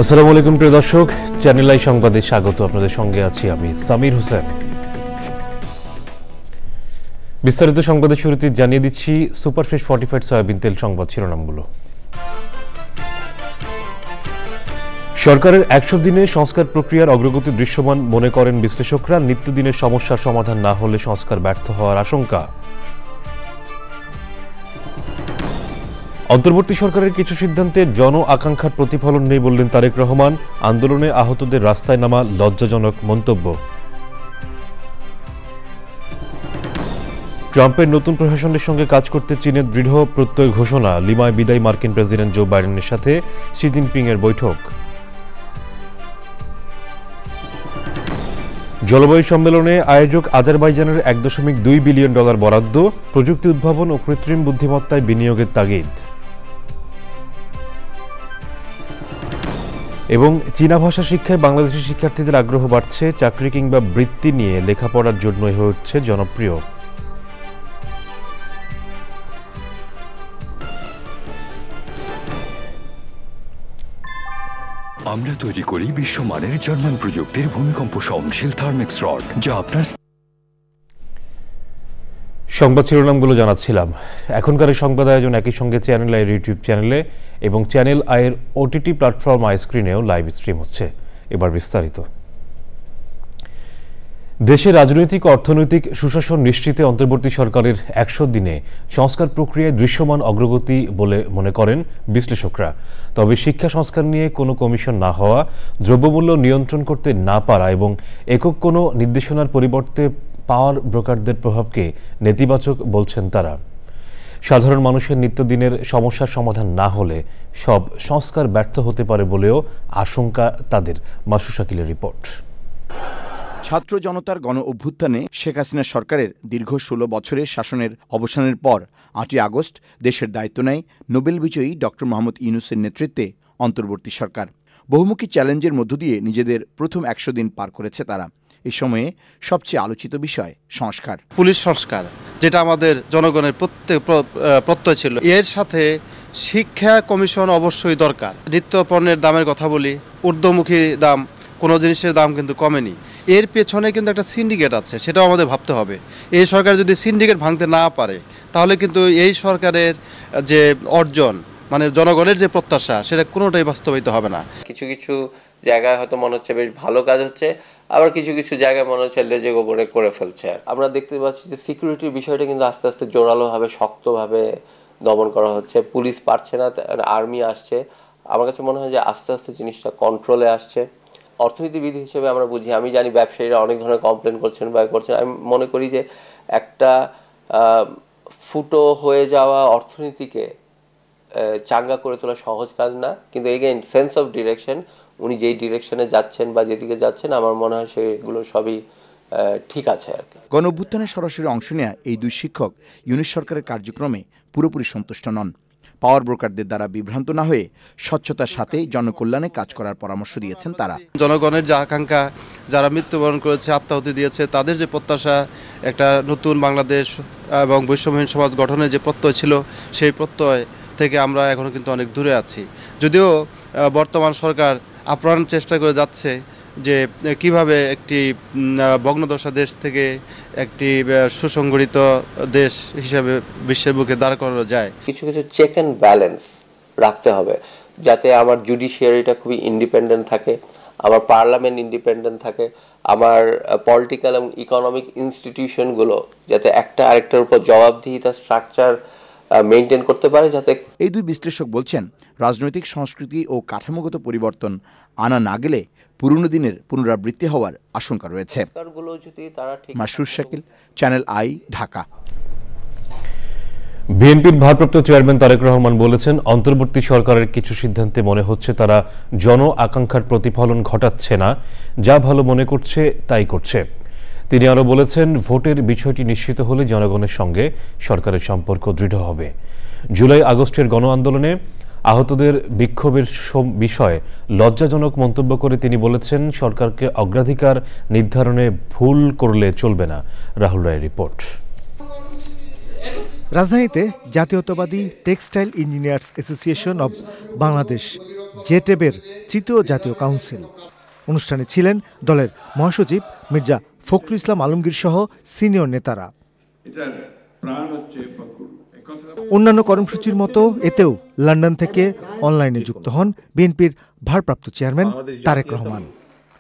আসসালামু আলাইকুম প্রিয় দর্শক, চ্যানেল আই সংবাদে স্বাগত। আপনাদের সঙ্গে আছি আমি সামির হোসেন। বিস্তারিত সংবাদের শুরুতে জানিয়ে দিচ্ছি সুপারফ্রেশ ফর্টিফাইড সয়াবিন তেল সংবাদ শিরোনামগুলো। সরকারের ১০০ দিনে সংস্কার প্রক্রিয়ার অগ্রগতি দৃশ্যমান মনে করেন বিশ্লেষকরা। নিত্যদিনের সমস্যার সমাধান না হলে সংস্কার ব্যর্থ হওয়ার আশঙ্কা। অন্তর্বর্তী সরকারের কিছু সিদ্ধান্তে জন আকাঙ্ক্ষার প্রতিফলন নেই বললেন তারেক রহমান। আন্দোলনে আহতদের রাস্তায় নামা লজ্জাজনক মন্তব্য। ট্রাম্পের নতুন প্রশাসনের সঙ্গে কাজ করতে চীনের দৃঢ় প্রত্যয় ঘোষণা। লিমায় বিদায়ী মার্কিন প্রেসিডেন্ট জো বাইডেনের সাথে শি জিনপিং এর বৈঠক। জলবায়ু সম্মেলনে আয়োজক আজারবাইজানের $1.2 বিলিয়ন বরাদ্দ। প্রযুক্তি উদ্ভাবন ও কৃত্রিম বুদ্ধিমত্তায় বিনিয়োগের তাগিদ। এবং চীনা ভাষা শিক্ষায় বাংলাদেশি শিক্ষার্থীদের আগ্রহ বাড়ছে। চাকরি কিংবা বৃত্তি নিয়ে লেখাপড়ার জন্যই হয়ে উঠছে জনপ্রিয়। আমরা তৈরি করি বিশ্বমানের জার্মান প্রযুক্তির ভূমিকম্প সহনশীল থার্মেক্স রড, যা আপনার সংবাদ শিরোনামগুলো জানাচ্ছিলাম। এখনকার এই সংবাদ আয়োজন একই সঙ্গে চ্যানেল আইয়ের ইউটিউব চ্যানেলে এবং চ্যানেল আইয়ের ওটিটি প্ল্যাটফর্ম আই স্ক্রিনেও লাইভ স্ট্রিম হচ্ছে। এবার বিস্তারিত। দেশে রাজনৈতিক ও অর্থনৈতিক সুশাসন নিশ্চিতে অন্তর্বর্তী সরকারের ১০০ দিনে সংস্কার প্রক্রিয়ায় দৃশ্যমান অগ্রগতি বলে মনে করেন বিশ্লেষকরা। তবে শিক্ষা সংস্কার নিয়ে কোনো কমিশন না হওয়া, দ্রব্যমূল্য নিয়ন্ত্রণ করতে না পারা এবং একক কোনো নির্দেশনার পরিবর্তে পাওয়ার ব্রোকারদের প্রভাবকে নেতিবাচক বলছেন তারা। সাধারণ মানুষের নিত্যদিনের সমস্যার সমাধান না হলে সব সংস্কার ব্যর্থ হতে পারে বলেও আশঙ্কা তাদের। মাসুদ শাকিলের রিপোর্ট। ছাত্র জনতার গণ অভ্যুত্থানে শেখ হাসিনা সরকারের দীর্ঘ ১৬ বছরের শাসনের অবসানের পর ৮ই আগস্ট দেশের দায়িত্ব নেয় নোবেল বিজয়ী ড. মোহাম্মদ ইউনূসের নেতৃত্বে অন্তর্বর্তী সরকার। বহুমুখী চ্যালেঞ্জের মধ্য দিয়ে নিজেদের প্রথম ১০০ দিন পার করেছে তারা। এই সময়ে সবচেয়ে আলোচিত বিষয় সংস্কার, পুলিশ সংস্কার, যেটা আমাদের জনগণের প্রত্যয় ছিল। এর সাথে শিক্ষা কমিশন অবশ্যই দরকার। নিত্য পণ্যের দামের কথা বলি, ঊর্ধ্বমুখী দাম, কোনো জিনিসের দাম কিন্তু কমেনি। এর পেছনে কিন্তু একটা সিন্ডিকেট আছে, সেটাও আমাদের ভাবতে হবে। এই সরকার যদি সিন্ডিকেট ভাঙতে না পারে তাহলে কিন্তু এই সরকারের যে অর্জন, মানে জনগণের যে প্রত্যাশা, সেটা কোনোটাই বাস্তবায়িত হবে না। কিছু কিছু জায়গায় হয়তো মনে হচ্ছে বেশ ভালো কাজ হচ্ছে, আবার কিছু কিছু জায়গায় মনে হচ্ছে লেজে গোবরে করে ফেলছে। আমরা দেখতে পাচ্ছি যে সিকিউরিটির বিষয়টা কিন্তু আস্তে আস্তে জোরালোভাবে শক্তভাবে দমন করা হচ্ছে। পুলিশ পারছে না, আর্মি আসছে। আমার কাছে মনে হয় যে আস্তে আস্তে জিনিসটা কন্ট্রোলে আসছে। অর্থনীতিবিদ হিসেবে আমরা বুঝি, আমি জানি ব্যবসায়ীরা অনেক ধরনের কমপ্লেন করছেন বা করছেন। আমি মনে করি যে একটা ফুটো হয়ে যাওয়া অর্থনীতিকে চাঙ্গা করে তোলা সহজ কাজ না, কিন্তু এগেইন সেন্স অফ ডিরেকশন, উনি যেই ডিরেকশনে যাচ্ছেন বা যেদিকে যাচ্ছেন, আমার মনে হয় সেগুলো সবই ঠিক আছে আর কি। গণ অভ্যুত্থানে সরাসরি অংশ নেয়া এই দুই শিক্ষক ইউনূস সরকারের কার্যক্রমে পুরোপুরি সন্তুষ্ট নন। পাওয়ার ব্রোকারদের দ্বারা বিভ্রান্ত না হয়ে স্বচ্ছতার সাথে জনকল্যাণে কাজ করার পরামর্শ দিয়েছেন তারা। জনগণের যে আকাঙ্ক্ষা, যারা মৃত্যুবরণ করেছে, আত্মাহুতি দিয়েছে, তাদের যে প্রত্যাশা, একটা নতুন বাংলাদেশ এবং বৈষম্যহীন সমাজ গঠনের যে প্রত্যয় ছিল, সেই প্রত্যয় থেকে আমরা এখনও কিন্তু অনেক দূরে আছি। যদিও বর্তমান সরকার আপ্রাণ চেষ্টা করে যাচ্ছে যে কিভাবে একটি ভগ্নদশা দেশ থেকে একটি সুসংগঠিত দেশ হিসাবে বিশ্বের বুকে দাঁড় করানো যায়। কিছু কিছু চেক অ্যান্ড ব্যালেন্স রাখতে হবে, যাতে আমার জুডিশিয়ারিটা খুবই ইন্ডিপেন্ডেন্ট থাকে, আমার পার্লামেন্ট ইন্ডিপেন্ডেন্ট থাকে, আমার পলিটিক্যাল এবং ইকোনমিক ইনস্টিটিউশনগুলো যাতে একটা আরেকটার উপর জবাবদিহিতা স্ট্রাকচার মেইনটেইন করতে পারে। যাতে এই দুই বিশ্লেষক বলছেন, রাজনৈতিক সংস্কৃতি ও কাঠামোগত পরিবর্তন আনা না গেলে পুরনো দিনের পুনরাবৃত্তি হওয়ার আশঙ্কা রয়েছে। Masud Shakil, channel I, Dhaka. বিএনপির ভারপ্রাপ্ত চেয়ারম্যান তারেক রহমান বলেছেন, অন্তর্বর্তী সরকারের কিছু সিদ্ধান্তে মনে হচ্ছে তারা জন আকাঙ্ক্ষার প্রতিফলন ঘটাচ্ছে না, যা ভালো মনে করছে তাই করছে। তিনি আরও বলেছেন, ভোটের বিষয়টি নিশ্চিত হলে জনগণের সঙ্গে সরকারের সম্পর্ক দৃঢ় হবে। জুলাই আগস্টের গণ আন্দোলনে আহতদের বিক্ষোভের বিষয়ে লজ্জাজনক মন্তব্য করে তিনি বলেছেন, সরকারকে অগ্রাধিকার নির্ধারণে ভুল করলে চলবে না। রাহুল রায়ের রিপোর্ট। রাজধানীতে জাতীয়তাবাদী textile engineers association of Bangladesh জেটেবের তৃতীয় জাতীয় কাউন্সিল অনুষ্ঠানে ছিলেন দলের মহাসচিব মির্জা ফখরুল ইসলাম আলমগীর সহ সিনিয়র নেতারা। অন্যান্য কর্মসূচির মতো এতেও লন্ডন থেকে অনলাইনে যুক্ত হন বিএনপির ভারপ্রাপ্ত চেয়ারম্যান তারেক রহমান।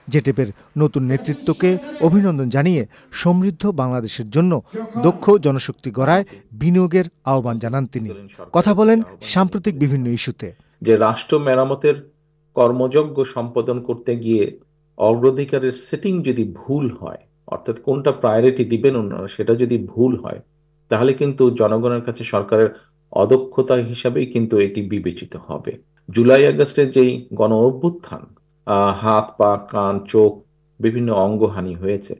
জেটেবের নতুন নেতৃত্বকে অভিনন্দন জানিয়ে সমৃদ্ধ বাংলাদেশের জন্য দক্ষ জনশক্তি গড়ায় বিনিয়োগের আহ্বান জানান তিনি। কথা বলেন সাম্প্রতিক বিভিন্ন ইস্যুতে। যে রাষ্ট্র মেরামতের কর্মযজ্ঞ সম্পাদন করতে গিয়ে অগ্রাধিকারের সেটিং যদি ভুল হয়, অর্থাৎ কোনটা প্রায়োরিটি দিবেন ওনারা সেটা যদি ভুল হয়, তাহলে কিন্তু জনগণের কাছে সরকারের অদক্ষতা হিসাবেই কিন্তু এটি বিবেচিত হবে। জুলাই আগস্টের যেই গণ অভ্যুত্থান, হাত পা কান চোখ বিভিন্ন অঙ্গহানি হয়েছে,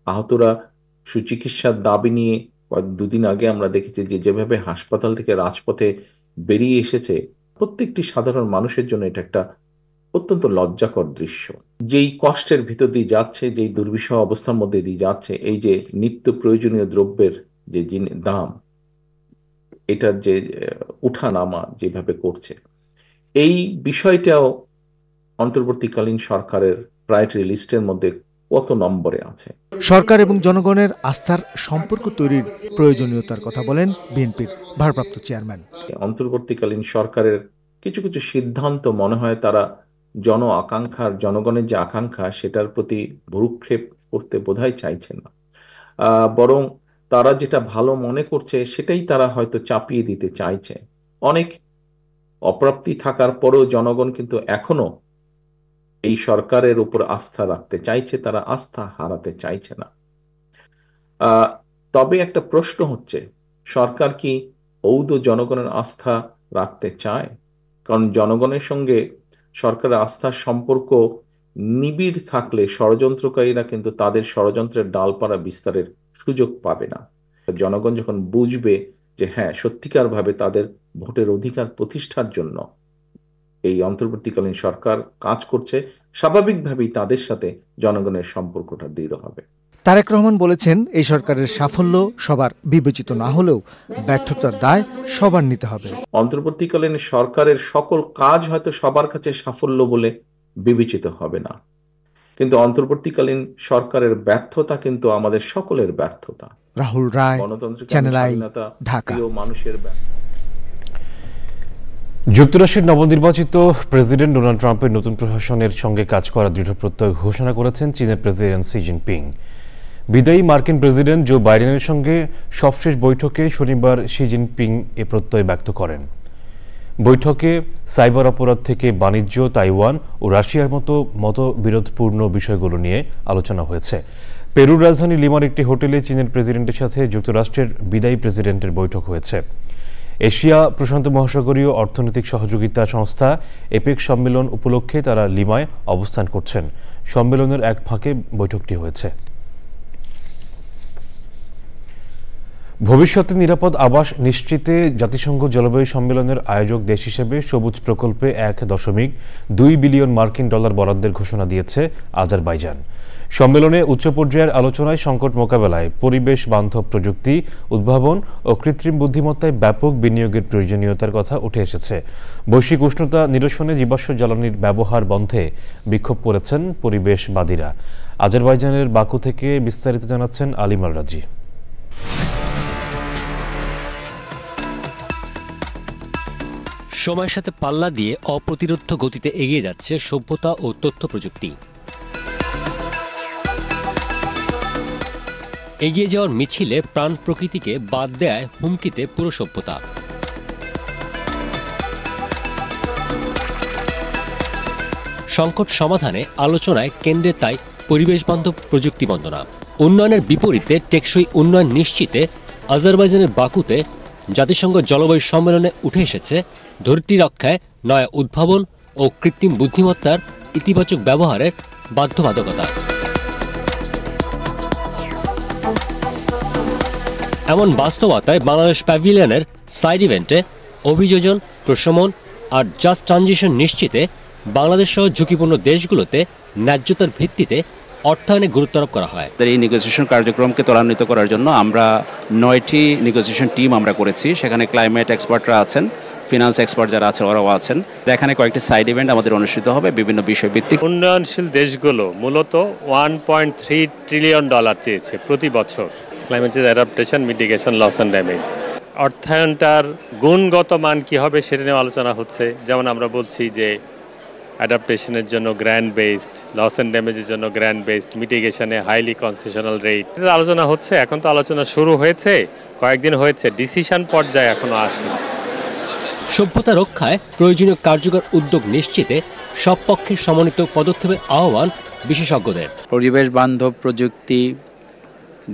আহতরা সুচিকিৎসার দাবি নিয়ে দুদিন আগে আমরা দেখেছি যে যেভাবে হাসপাতাল থেকে রাজপথে বেরিয়ে এসেছে, প্রত্যেকটি সাধারণ মানুষের জন্য এটা একটা অত্যন্ত লজ্জাকর দৃশ্য। যেই কষ্টের ভিতর দিয়ে যাচ্ছে, যেই দুর্বিষহ অবস্থার মধ্যে দিয়ে যাচ্ছে, এই যে নিত্য প্রয়োজনীয় দ্রব্যের যে দাম, এটার যে উঠানামা যেভাবে করছে, এই বিষয়টাও অন্তর্বর্তীকালীন সরকারের প্রায়োরিটি লিস্টের মধ্যে কত নম্বরে আছে। সরকার এবং জনগণের আস্থার সম্পর্ক তৈরির প্রয়োজনীয়তার কথা বলেন বিএনপির ভারপ্রাপ্ত চেয়ারম্যান। অন্তর্বর্তীকালীন সরকারের কিছু কিছু সিদ্ধান্ত মনে হয় তারা জন আকাঙ্ক্ষার, জনগণের যে আকাঙ্ক্ষা সেটার প্রতি ভ্রুক্ষেপ করতে বোধহয় চাইছে না, বরং তারা যেটা ভালো মনে করছে সেটাই তারা হয়তো চাপিয়ে দিতে চাইছে। অনেক অপ্রাপ্তি থাকার পরেও জনগণ কিন্তু এখনো এই সরকারের উপর আস্থা রাখতে চাইছে, তারা আস্থা হারাতে চাইছে না। তবে একটা প্রশ্ন হচ্ছে, সরকার কি ঔদ জনগণের আস্থা রাখতে চায়? কারণ জনগণের সঙ্গে সরকারের আস্থার সম্পর্ক নিবিড় থাকলে ষড়যন্ত্রকারীরা কিন্তু তাদের ষড়যন্ত্রের ডালপালা বিস্তারের সুযোগ পাবে না। জনগণ যখন বুঝবে যে হ্যাঁ, সত্যিকারভাবে তাদের ভোটের অধিকার প্রতিষ্ঠার জন্য এই অন্তর্বর্তীকালীন সরকার কাজ করছে, স্বাভাবিকভাবেই তাদের সাথে জনগণের সম্পর্কটা দৃঢ় হবে। তারেক রহমান বলেছেন, এই সরকারের সাফল্য সবার বিবেচিত না হলেও ব্যর্থতার দায় সবার নিতে হবে। অন্তর্বর্তীকালীন সরকারের সকল কাজ হয়তো সবার কাছে সাফল্য বলে বিবেচিত হবে না, কিন্তু অন্তর্বর্তীকালীন সরকারের ব্যর্থতা কিন্তু আমাদের সকলের ব্যর্থতা। রাহুল রায়, চ্যানেল আই, ঢাকা। মানুষের যুক্তরাষ্ট্রের নবনির্বাচিত প্রেসিডেন্ট ডোনাল্ড ট্রাম্পের নতুন প্রশাসনের সঙ্গে কাজ করার দৃঢ় প্রত্যয় ঘোষণা করেছেন চীনের প্রেসিডেন্ট শি জিনপিং। বিদায়ী মার্কিন প্রেসিডেন্ট জো বাইডেনের সঙ্গে সবশেষ বৈঠকে শনিবার শি জিনপিং এ প্রত্যয় ব্যক্ত করেন। বৈঠকে সাইবার অপরাধ থেকে বাণিজ্য, তাইওয়ান ও রাশিয়ার মতো মতবিরোধপূর্ণ বিষয়গুলো নিয়ে আলোচনা হয়েছে। পেরুর রাজধানী লিমার একটি হোটেলে চীনের প্রেসিডেন্টের সাথে যুক্তরাষ্ট্রের বিদায়ী প্রেসিডেন্টের বৈঠক হয়েছে। এশিয়া প্রশান্ত মহাসাগরীয় অর্থনৈতিক সহযোগিতা সংস্থা এপেক সম্মেলন উপলক্ষে তারা লিমায় অবস্থান করছেন। সম্মেলনের এক ফাঁকে বৈঠকটি হয়েছে। ভবিষ্যতে নিরাপদ আবাস নিশ্চিতে জাতিসংঘ জলবায়ু সম্মেলনের আয়োজক দেশ হিসেবে সবুজ প্রকল্পে $1.2 বিলিয়ন মার্কিন ডলার বরাদ্দের ঘোষণা দিয়েছে আজারবাইজান। সম্মেলনে উচ্চ পর্যায়ের আলোচনায় সংকট মোকাবেলায় পরিবেশ বান্ধব প্রযুক্তি উদ্ভাবন ও কৃত্রিম বুদ্ধিমত্তায় ব্যাপক বিনিয়োগের প্রয়োজনীয়তার কথা উঠে এসেছে। বৈশ্বিক উষ্ণতা নিরসনে জীবাশ্ম জ্বালানির ব্যবহার বন্ধে বিক্ষোভ করেছেন পরিবেশবাদীরা। আজারবাইজানের বাকু থেকে বিস্তারিত জানাচ্ছেন আলিম আল রাজি। সময়ের সাথে পাল্লা দিয়ে অপ্রতিরোধ্য গতিতে এগিয়ে যাচ্ছে সভ্যতা ও তথ্য প্রযুক্তি। এগিয়ে যাওয়ার মিছিলে প্রাণ প্রকৃতিকে বাদ দেয় হুমকিতে পুরো সভ্যতা। সংকট সমাধানে আলোচনায় কেন্দ্রে তাই পরিবেশ বান্ধব প্রযুক্তি বন্দনা। উন্নয়নের বিপরীতে টেকসই উন্নয়ন নিশ্চিতে আজারবাইজানের বাকুতে জাতিসংঘ জলবায়ু সম্মেলনে উঠে এসেছে ধরিত্রী রক্ষায় নয়া উদ্ভাবন ও কৃত্রিম বুদ্ধিমত্তার ইতিবাচক ব্যবহারের বাধ্যবাধকতা। এমন বাস্তবতায় বাংলাদেশ প্যাভিলিয়নের সাইড ইভেন্টে অভিযোজন, প্রশমন আর জাস্ট ট্রানজিশন নিশ্চিতে বাংলাদেশ সহ ঝুঁকিপূর্ণ দেশগুলোতে ন্যায্যতার ভিত্তিতে অর্থায়নে গুরুত্ব আরোপ করা হয়। এই নেগোসিয়েশন কার্যক্রমকে ত্বরান্বিত করার জন্য আমরা 9টি নেগোসিয়েশন টিম আমরা করেছি। সেখানে ক্লাইমেট এক্সপার্টরা আছেন, ফিনান্স এক্সপার্ট যারা আছেন ওরাও আছেন। এখানে কয়েকটি সাইড ইভেন্ট আমাদের অনুষ্ঠিত হবে বিভিন্ন বিষয়ভিত্তিক। উন্নয়নশীল দেশগুলো মূলত $1.3 ট্রিলিয়ন চেয়েছে প্রতি বছর climate change adaptation, mitigation, loss and damage. অর্থায়নটার গুণগত মান কী হবে সেটা নিয়ে আলোচনা হচ্ছে। যেমন আমরা বলছি যে অ্যাডাপ্টেশনের জন্য গ্র্যান্ড বেসড, লস অ্যান্ড ড্যামেজের জন্য গ্র্যান্ড বেসড, মিটিগেশনে হাইলি কনসেশনাল রেট, এটা আলোচনা হচ্ছে। এখন তো আলোচনা শুরু হয়েছে, কয়েকদিন হয়েছে, ডিসিশন পর্যায়ে এখনো আসেনি। সভ্যতা রক্ষায় প্রয়োজনীয় কার্যকর উদ্যোগ নিশ্চিতে সব পক্ষের সমন্বিত পদক্ষেপের আহ্বান বিশেষজ্ঞদের। পরিবেশ বান্ধব প্রযুক্তি,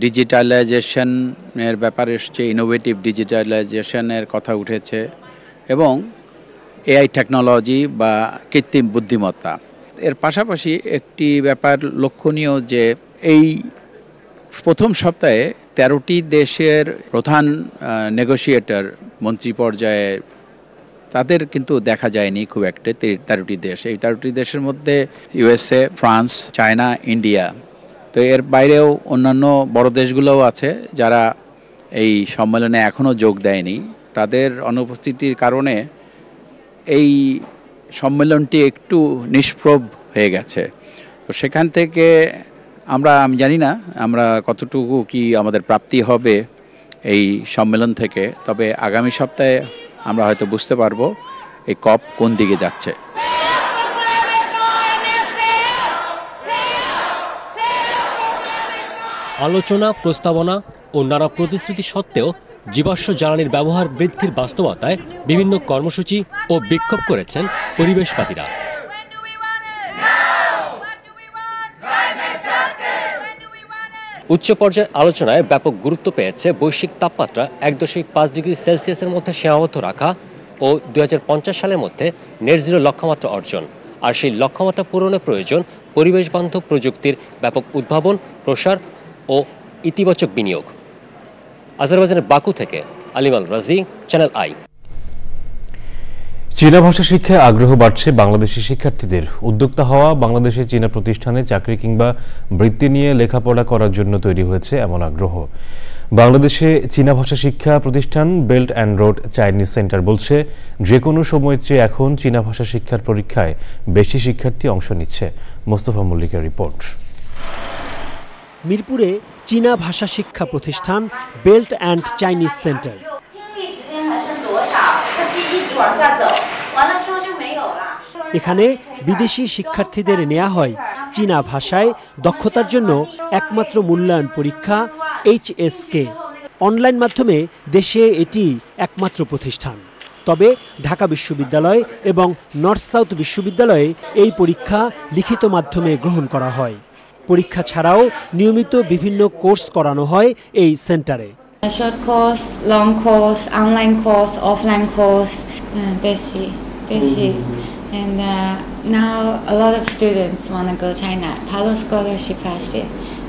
ডিজিটালাইজেশনের ব্যাপারে এসছে, ইনোভেটিভ ডিজিটালাইজেশনের কথা উঠেছে এবং এআই টেকনোলজি বা কৃত্রিম বুদ্ধিমত্তা। এর পাশাপাশি একটি ব্যাপার লক্ষণীয় যে এই প্রথম সপ্তাহে 13টি দেশের প্রধান নেগোশিয়েটর মন্ত্রী পর্যায়ে তাদের কিন্তু দেখা যায়নি খুব একটা। 13টি দেশ, এই 13টি দেশের মধ্যে ইউএসএ, ফ্রান্স, চায়না, ইন্ডিয়া। তো এর বাইরেও অন্যান্য বড় দেশগুলোও আছে যারা এই সম্মেলনে এখনও যোগ দেয়নি। তাদের অনুপস্থিতির কারণে এই সম্মেলনটি একটু নিষ্প্রভ হয়ে গেছে। তো সেখান থেকে আমি জানি না আমরা কতটুকু কি আমাদের প্রাপ্তি হবে এই সম্মেলন থেকে, তবে আগামী সপ্তাহে আমরা হয়তো বুঝতে পারবো এই কপ কোন দিকে যাচ্ছে। আলোচনা, প্রস্তাবনা ও নানা প্রতিশ্রুতি সত্ত্বেও জীবাশ্ম জ্বালানির ব্যবহার বৃদ্ধির বাস্তবতায় বিভিন্ন কর্মসূচি ও বিক্ষোভ করেছেন পরিবেশবাদীরা। উচ্চ পর্যায়ের আলোচনায় ব্যাপক গুরুত্ব পেয়েছে বৈশ্বিক তাপমাত্রা 1.5 ডিগ্রি সেলসিয়াসের মধ্যে সীমাবদ্ধ রাখা ও 2050 সালের মধ্যে নেট জিরো লক্ষ্যমাত্রা অর্জন। আর সেই লক্ষ্যমাত্রা পূরণে প্রয়োজন পরিবেশ বান্ধব প্রযুক্তির ব্যাপক উদ্ভাবন, প্রসার ও ইতিবাচক বিনিয়োগ। আজারবাইজানের বাকু থেকে আলিমাল রাজি, চ্যানেল আই। চীনা ভাষা শিক্ষায় আগ্রহ বাড়ছে বাংলাদেশি শিক্ষার্থীদের। উদ্যোক্তা হওয়া বাংলাদেশে চীনা প্রতিষ্ঠানে চাকরি কিংবা বৃত্তি নিয়ে লেখাপড়া করার জন্য তৈরি হয়েছে এমন আগ্রহ। বাংলাদেশে চীনা ভাষা শিক্ষা প্রতিষ্ঠান belt and road Chinese centre বলছে, যে কোনো সময়ের চেয়ে এখন চীনা ভাষা শিক্ষার পরীক্ষায় বেশি শিক্ষার্থী অংশ নিচ্ছে। মোস্তফা মল্লিকের রিপোর্ট। মিরপুরে চীনা ভাষা শিক্ষা প্রতিষ্ঠান বেল্ট অ্যান্ড চাইনিজ সেন্টার। এখানে বিদেশি শিক্ষার্থীদের নেওয়া হয় চীনা ভাষায় দক্ষতার জন্য একমাত্র মূল্যায়ন পরীক্ষা HSK। অনলাইন মাধ্যমে দেশে এটি একমাত্র প্রতিষ্ঠান। তবে ঢাকা বিশ্ববিদ্যালয় এবং নর্থ সাউথ বিশ্ববিদ্যালয়ে এই পরীক্ষা লিখিত মাধ্যমে গ্রহণ করা হয়। পরীক্ষা ছাড়াও নিয়মিত বিভিন্ন কোর্স করানো হয় এই সেন্টারে। Short course, long course, online course, offline course, basic. And now a lot of students want to go China. ভালো স্কলারশিপ আছে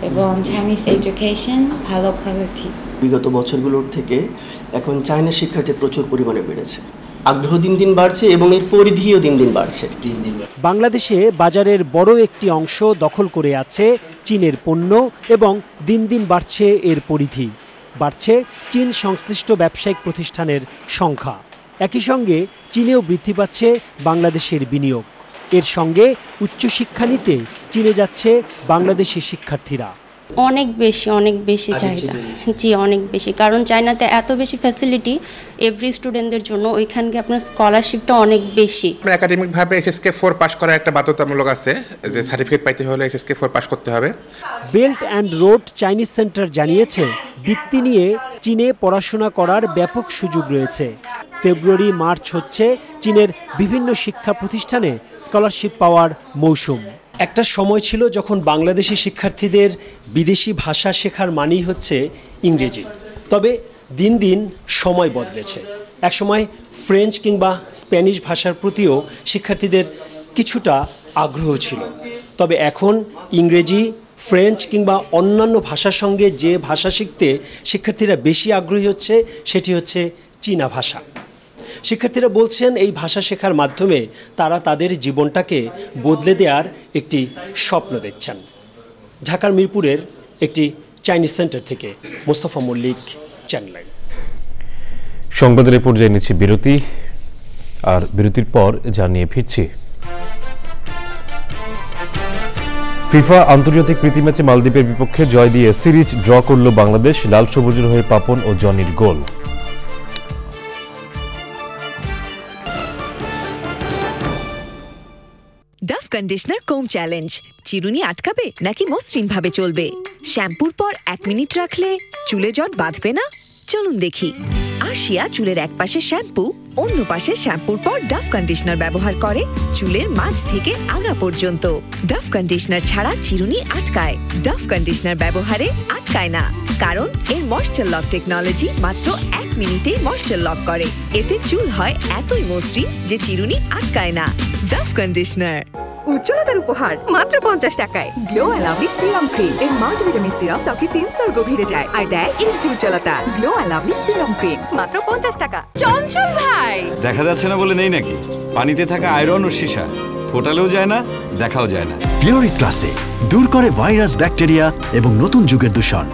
এবং চাইনিজ এডুকেশন ভালো কোয়ালিটি। বিগত বছরগুলোর থেকে এখন চাইনা শিক্ষার্থী প্রচুর পরিমাণে বেড়েছে। আগ্রহ দিন দিন বাড়ছে এবং এর পরিধিও দিন দিন বাড়ছে। বাংলাদেশে বাজারের বড় একটি অংশ দখল করে আছে চীনের পণ্য এবং দিন দিন বাড়ছে এর পরিধি, বাড়ছে চীন সংশ্লিষ্ট ব্যবসায়িক প্রতিষ্ঠানের সংখ্যা। একই সঙ্গে চীনেও বৃদ্ধি পাচ্ছে বাংলাদেশের বিনিয়োগ। এর সঙ্গে উচ্চশিক্ষা নিতে চীনে যাচ্ছে বাংলাদেশি শিক্ষার্থীরা। অনেক বেশি চাহিদা, জি অনেক বেশি, কারণ চায়নাতে এত বেশি ফ্যাসিলিটি এভরি স্টুডেন্টদের জন্য, ওইখানকে আপনার স্কলারশিপটা অনেক বেশি। একাডেমিকভাবে SSK 4 পাস করা একটা বাধ্যতামূলক আছে, যে সার্টিফিকেট পাইতে হলে SSK 4 পাস করতে হবে। Belt and road Chinese centre জানিয়েছে, বৃত্তি নিয়ে চীনে পড়াশোনা করার ব্যাপক সুযোগ রয়েছে। ফেব্রুয়ারি মার্চ হচ্ছে চীনের বিভিন্ন শিক্ষা প্রতিষ্ঠানে স্কলারশিপ পাওয়ার মৌসুম। একটা সময় ছিল যখন বাংলাদেশি শিক্ষার্থীদের বিদেশি ভাষা শেখার মানেই হচ্ছে ইংরেজি। তবে দিন দিন সময় বদলেছে। একসময় ফ্রেঞ্চ কিংবা স্প্যানিশ ভাষার প্রতিও শিক্ষার্থীদের কিছুটা আগ্রহ ছিল, তবে এখন ইংরেজি, ফ্রেঞ্চ কিংবা অন্যান্য ভাষার সঙ্গে যে ভাষা শিখতে শিক্ষার্থীরা বেশি আগ্রহী হচ্ছে সেটি হচ্ছে চীনা ভাষা। শিক্ষার্থীরা বলছেন এই ভাষা শেখার মাধ্যমে তারা তাদের জীবনটাকে বদলে দেওয়ার একটি স্বপ্ন দেখছেন। ঢাকার মিরপুরের একটি চাইনিজ সেন্টার থেকে মোস্তফা মল্লিক, চ্যানেল আই। সংবাদের এ পর্যায়ে নিচ্ছি বিরতি, আর বিরতির পর জানিয়ে ফিরছি। ফিফা আন্তর্জাতিক প্রীতি ম্যাচে মালদ্বীপের বিপক্ষে জয় দিয়ে সিরিজ ড্র করল বাংলাদেশ। লাল সবুজের হয়ে পাপন ও জনির গোল। ডাভ কন্ডিশনার কোম চ্যালেঞ্জ, চিরুনি আটকাবে নাকি মসৃণ ভাবে চলবে? শ্যাম্পুর পর 1 মিনিট রাখলে চুলে জট বাঁধবে না? চলুন দেখি। আশিয়া চুলের এক পাশে শ্যাম্পু, অন্য পাশে শ্যাম্পুর পর ডাভ কন্ডিশনার ব্যবহার করে চুলের মাঝ থেকে আগা পর্যন্ত। ডাভ কন্ডিশনার ছাড়া চিরুনি আটকায়, ডাভ কন্ডিশনার ব্যবহারে আটকায় না, কারণ এর ময়েশ্চার লক টেকনোলজি মাত্র 1 মিনিটেই ময়েশ্চার লক করে। এতে চুল হয় এতই মসৃণ যে চিরুনি আটকায় না। ডাভ কন্ডিশনার উজ্জ্বলতার উপহার মাত্র 50 টাকায়। গ্লো অ্যালাভলি সিরাম ক্রিম, এর মাল্টিভিটামিন সিরাম ত্বকের 3 স্তর গভীরে যায় আর দেয় এইচডি উজ্জ্বলতা। গ্লো অ্যালাভলি সিরাম ক্রিম মাত্র 50 টাকা। চঞ্চল ভাই, দেখা যাচ্ছে না বলে নেই নাকি? পানিতে থাকা আয়রন ও সীসা ফোটালেও যায় না, দেখাও যায় না। পিওরিট ক্লাসিক দূর করে ভাইরাস, ব্যাকটেরিয়া এবং নতুন যুগের দূষণ।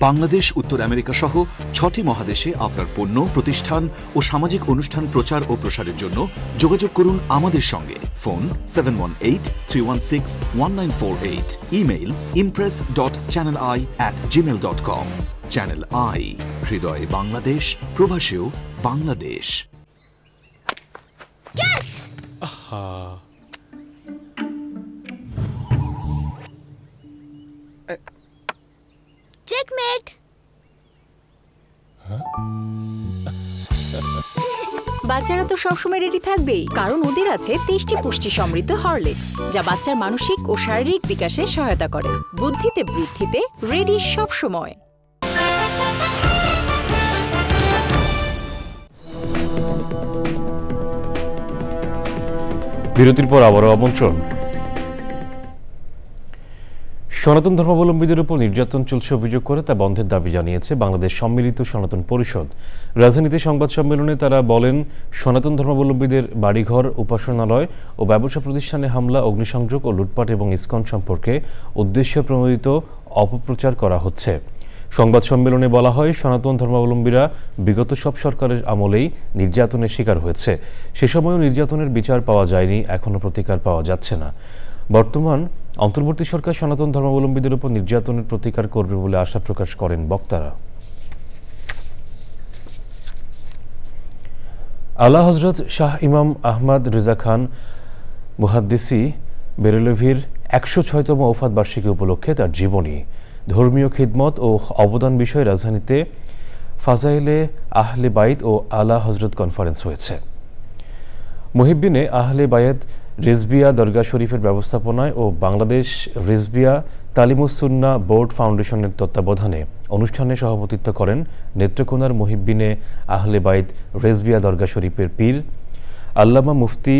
বাংলাদেশ, উত্তর আমেরিকা সহ 6টি মহাদেশে আপনার পণ্য, প্রতিষ্ঠান ও সামাজিক অনুষ্ঠান প্রচার ও প্রসারের জন্য যোগাযোগ করুন আমাদের সঙ্গে। Phone 7183161948, email impress.channeli@gmail.com। Channel I, হৃদয়ে বাংলাদেশ, প্রবাসেও বাংলাদেশ। চেকমেট। বাচ্চারা তো সবসময় রেডি থাকবেই, কারণ ওদের আছে 23টি পুষ্টি সমৃদ্ধ হরলিক্স, যা বাচ্চার মানসিক ও শারীরিক বিকাশে সহায়তা করে। বুদ্ধিতে বৃদ্ধিতে রেডি সব সময়। বিরতির পর আবারও আমন্ত্রণ। সনাতন ধর্মাবলম্বীদের উপর নির্যাতন চলছে অভিযোগ করে তা বন্ধের দাবি জানিয়েছে বাংলাদেশ সম্মিলিত সনাতন পরিষদ। রাজধানীতে সংবাদ সম্মেলনে তারা বলেন, সনাতন ধর্মাবলম্বীদের বাড়িঘর, উপাসনালয় ও ব্যবসা প্রতিষ্ঠানে হামলা, অগ্নিসংযোগ ও লুটপাট এবং ইসকন সম্পর্কে উদ্দেশ্য প্রণোদিত অপপ্রচার করা হচ্ছে। সংবাদ সম্মেলনে বলা হয়, সনাতন ধর্মাবলম্বীরা বিগত সব সরকারের আমলেই নির্যাতনের শিকার হয়েছে। সে সময়ও নির্যাতনের বিচার পাওয়া যায়নি, এখনও প্রতিকার পাওয়া যাচ্ছে না। বর্তমান অন্তর্বর্তী সরকার সনাতন ধর্মাবলম্বীদের উপর নির্যাতনের প্রতিকার করবে বলে আশা প্রকাশ করেন বক্তারা। আলা হজরত শাহ ইমাম আহমদ রেজা খান মুহাদ্দিসি বেরেলভির 106তম ওফাত বার্ষিকী উপলক্ষে তার জীবনী, ধর্মীয় খিদমত ও অবদান বিষয়ে রাজধানীতে ফাজাইলে আহলে বাইত ও আলা হজরত কনফারেন্স হয়েছে। মুহিব্বিনে আহলে বায়েত রিজবিয়া দরগা শরীফের ব্যবস্থাপনায় ও বাংলাদেশ রিজবিয়া তালিমুস-সুন্নাহ বোর্ড ফাউন্ডেশনের তত্ত্বাবধানে অনুষ্ঠানে সভাপতিত্ব করেন নেত্রকোনার মুহিব্বিনে আহলে বাইত রিজবিয়া দরগা শরীফের পীর আল্লামা মুফতি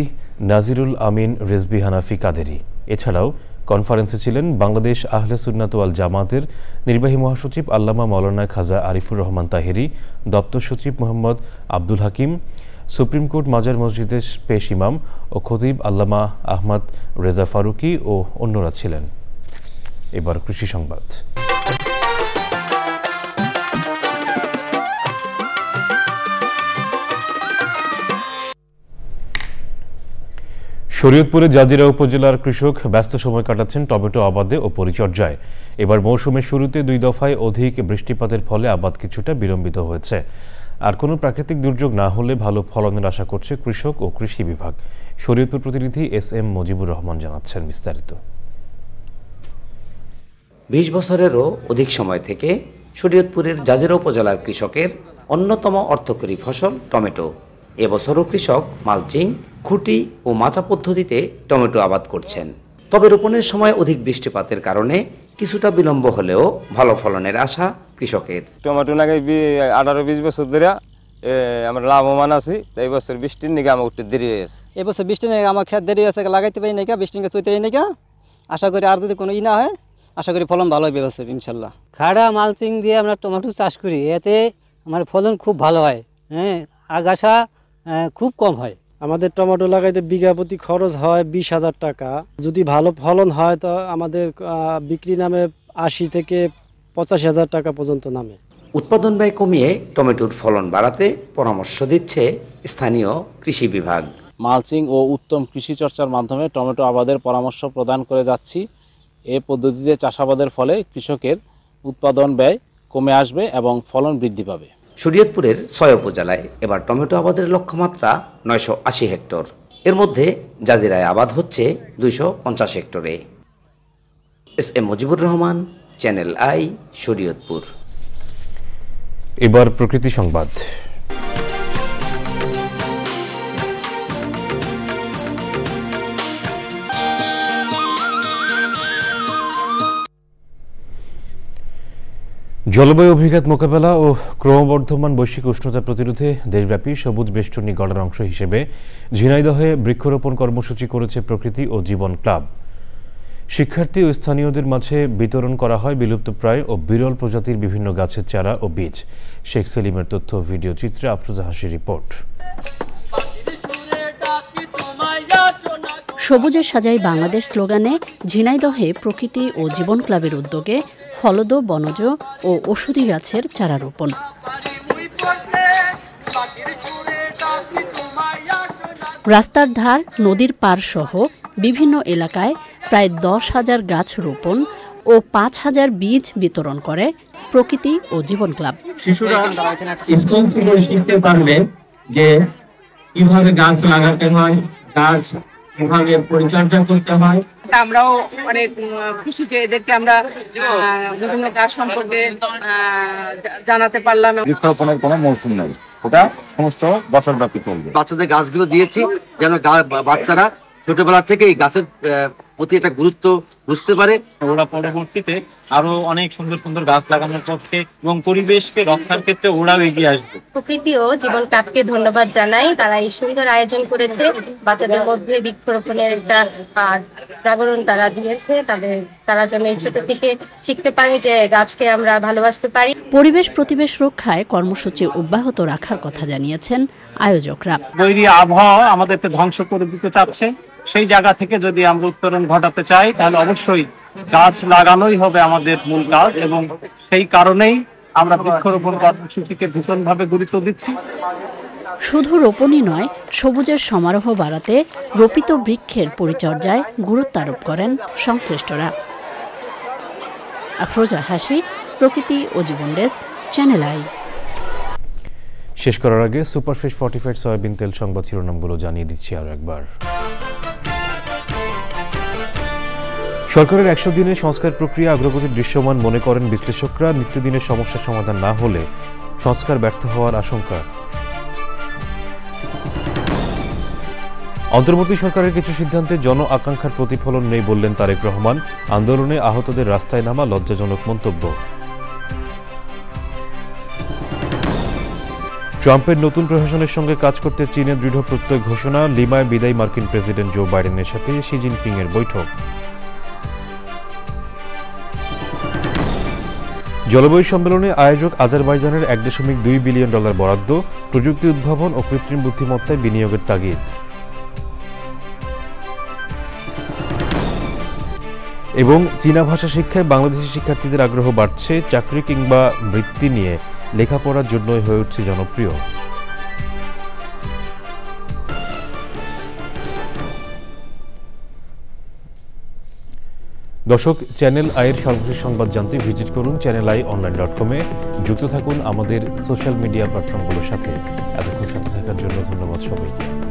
নাজিরুল আমিন রিজভী হানাফি কাদেরি। এছাড়াও কনফারেন্সে ছিলেন বাংলাদেশ আহলে সুন্নাত ওয়াল জামাতের নির্বাহী মহাসচিব আল্লামা মাওলানা খাজা আরিফুর রহমান তাহেরি, দপ্তর সচিব মোহাম্মদ আব্দুল হাকিম, সুপ্রিম কোর্ট মাজার মসজিদের পেশ ইমাম ও খতিব আল্লামা আহমদ রেজা ফারুকি ও অন্যরা ছিলেন। এবার কৃষি সংবাদ। শরীয়তপুরে জাজিরা উপজেলার কৃষক ব্যস্ত সময় কাটাচ্ছেন টমেটো আবাদে ও পরিচর্যায়। এবার মৌসুমের শুরুতে 2 দফায় অধিক বৃষ্টিপাতের ফলে আবাদ কিছুটা বিলম্বিত হয়েছে। আর কোনো প্রাকৃতিক দুর্যোগ না হলে ভালো ফলনের আশা করছে কৃষক ও কৃষি বিভাগ। শরীয়তপুর প্রতিনিধি এস.এম. মুজিবুর রহমান জানাচ্ছেন বিস্তারিত। ২০ বছরেরও অধিক সময় থেকে শরীয়তপুরের জাজিরা উপজেলার কৃষকের অন্যতম অর্থকরী ফসল টমেটো। এবছরও কৃষক মালচিং, খুঁটি ও মাচা পদ্ধতিতে টমেটো আবাদ করছেন। তবে রোপণের সময় অধিক বৃষ্টিপাতের কারণে কিছুটা বিলম্ব হলেও ভালো ফলনের আশা কৃষকের। টমেটো লাগাই 18-20 বছর ধরে আমরা লাভবান আছি। এই বছর বৃষ্টির নিকে আমার উঠতে দেরি হয়েছে। এই বছর বৃষ্টির নিকে আমার খেত দেরি হয়েছে, লাগাইতে পারি নাকি, বৃষ্টির নিকে চইতে পারি নাকি। আশা করি আর যদি কোনো না হয়, আশা করি ফলন ভালো হবে বছর ইনশাল্লাহ। খাড়া মালচিং দিয়ে আমরা টমেটো চাষ করি, এতে আমার ফলন খুব ভালো হয়। আগাছা খুব কম হয়। আমাদের টমেটো লাগাইতে বিঘা প্রতি খরচ হয় 20,000 টাকা। যদি ভালো ফলন হয় তো আমাদের বিক্রি নামে 80 থেকে 85,000 টাকা পর্যন্ত নামে। উৎপাদন ব্যয় কমিয়ে টমেটোর ফলন বাড়াতে পরামর্শ দিচ্ছে স্থানীয় কৃষি বিভাগ। মালচিং ও উত্তম কৃষি চর্চার মাধ্যমে টমেটো আবাদের পরামর্শ প্রদান করে যাচ্ছি। এই পদ্ধতিতে চাষাবাদের ফলে কৃষকের উৎপাদন ব্যয় কমে আসবে এবং ফলন বৃদ্ধি পাবে। শরীয়তপুরের 6 উপজেলায় এবার টমেটো আবাদের লক্ষ্যমাত্রা 980 হেক্টর। এর মধ্যে জাজিরায় আবাদ হচ্ছে 250 হেক্টরে। SM. Mujibur Rahman, channel I, Shariatpur. এবার প্রকৃতি সংবাদ। জলবায়ু অভিঘাত মোকাবেলা ও ক্রমবর্ধমান বৈশ্বিক উষ্ণতা প্রতিরোধে দেশব্যাপী সবুজ বেষ্টনী গড়ার অংশ হিসেবে ঝিনাইদহে বৃক্ষরোপণ কর্মসূচি করেছে প্রকৃতি ও জীবন ক্লাব। শিক্ষার্থী ও স্থানীয়দের মাঝে বিতরণ করা হয় বিলুপ্তপ্রায় ও বিরল প্রজাতির বিভিন্ন গাছের চারা ও বীজ। শেখ সেলিমের তথ্য ভিডিও চিত্রে আফরোজা হাসির রিপোর্ট। সবুজের সাজাই বাংলাদেশ স্লোগানে ঝিনাইদহে প্রকৃতি ও জীবন ক্লাবের উদ্যোগে ফলদ, বনজ ও ওষুধি গাছের চারা রোপণ। রাস্তার ধার, নদীর পার সহ বিভিন্ন এলাকায় প্রায় 10,000 গাছ রোপণ ও 5,000 বীজ বিতরণ করে প্রকৃতি ও জীবন ক্লাব। শিশুরা স্কুল থেকে শিখতে পারবে যে কিভাবে গাছ লাগাতে হয়, গাছ কিভাবে পরিচর্যা করতে হয়। আমরাও অনেক খুশি যে এদেরকে আমরা বিভিন্ন গাছ সম্পর্কে জানাতে পারলাম। বৃক্ষরোপণের কোনো মৌসুম নেই, ওটা সমস্ত বছরব্যাপী চলবে। বাচ্চাদের গাছগুলো দিয়েছি যেন বাচ্চারা ছোটবেলা থেকেই গাছের প্রতি একটা গুরুত্ব বুঝতে পারে। ওরা পরবর্তীতে আরো অনেক সুন্দর সুন্দর গাছ লাগানোর পক্ষে এবং পরিবেশকে রক্ষার ক্ষেত্রে ওরাও এগিয়ে আসবে। প্রকৃতি ও জীবন ক্লাবকে ধন্যবাদ জানাই, তারা এই সুন্দর আয়োজন করেছে। বাচ্চাদের মধ্যে বৃক্ষরোপণের একটা জাগরণ তারা দিয়েছে, তারা যেন এই ছোট থেকে শিখতে পারে যে গাছকে আমরা ভালোবাসতে পারি। পরিবেশ প্রতিবেশ রক্ষায় কর্মসূচি অব্যাহত রাখার কথা জানিয়েছেন আয়োজকরা। বৈরী আবহাওয়া আমাদেরকে ধ্বংস করে দিতে চাচ্ছে, সেই জায়গা থেকে যদি আমরা উত্তরণ ঘটাতে চাই তাহলে অবশ্যই গাছ লাগানোই হবে আমাদের মূল কাজ, এবং সেই কারণেই আমরা বৃক্ষরোপণ কর্মসূচিকে ভীষণভাবে গুরুত্ব দিচ্ছি। শুধু রোপণই নয়, সবুজের সমারোহ বাড়াতে রোপিত বৃক্ষের পরিচর্যায় গুরুত্ব আরোপ করেন সংশ্লিষ্টরা। আফরোজা হাসি, প্রকৃতি ও জীবন ডেস্ক, চ্যানেল আই। শেষ করার আগে সুপারফিশ ফর্টিফাইড সয়াবিন তেল সংবাদ শিরোনামগুলো জানিয়ে দিচ্ছি আরো একবার। সরকারের 100 দিনে সংস্কার প্রক্রিয়া অগ্রগতি দৃশ্যমান মনে করেন বিশ্লেষকরা। নিত্যদিনের সমস্যার সমাধান না হলে সংস্কার ব্যর্থ হওয়ার আশঙ্কা। অন্তর্বর্তী সরকারের কিছু সিদ্ধান্তে জন আকাঙ্ক্ষার প্রতিফলন নেই বললেন তারেক রহমান। আন্দোলনে আহতদের রাস্তায় নামা লজ্জাজনক মন্তব্য। ট্রাম্পের নতুন প্রশাসনের সঙ্গে কাজ করতে চীনের দৃঢ় প্রত্যয় ঘোষণা। লিমায় বিদায়ী মার্কিন প্রেসিডেন্ট জো বাইডেনের সাথে শি জিনপিং এর বৈঠক। জলবায়ু সম্মেলনে আয়োজক আজারবাইজানের $1.2 বিলিয়ন বরাদ্দ। প্রযুক্তি উদ্ভাবন ও কৃত্রিম বুদ্ধিমত্তায় বিনিয়োগের তাগিদ। এবং চীনা ভাষা শিক্ষায় বাংলাদেশি শিক্ষার্থীদের আগ্রহ বাড়ছে। চাকরি কিংবা বৃত্তি নিয়ে লেখাপড়ার জন্যই হয়ে উঠছে জনপ্রিয়। দর্শক, চ্যানেল আইয়ের সর্বশেষ সংবাদ জানতে ভিজিট করুন channelionline.com-এ। যুক্ত থাকুন আমাদের সোশ্যাল মিডিয়া প্ল্যাটফর্মগুলোর সাথে। এতক্ষণ সাথে থাকার জন্য ধন্যবাদ সবাইকে।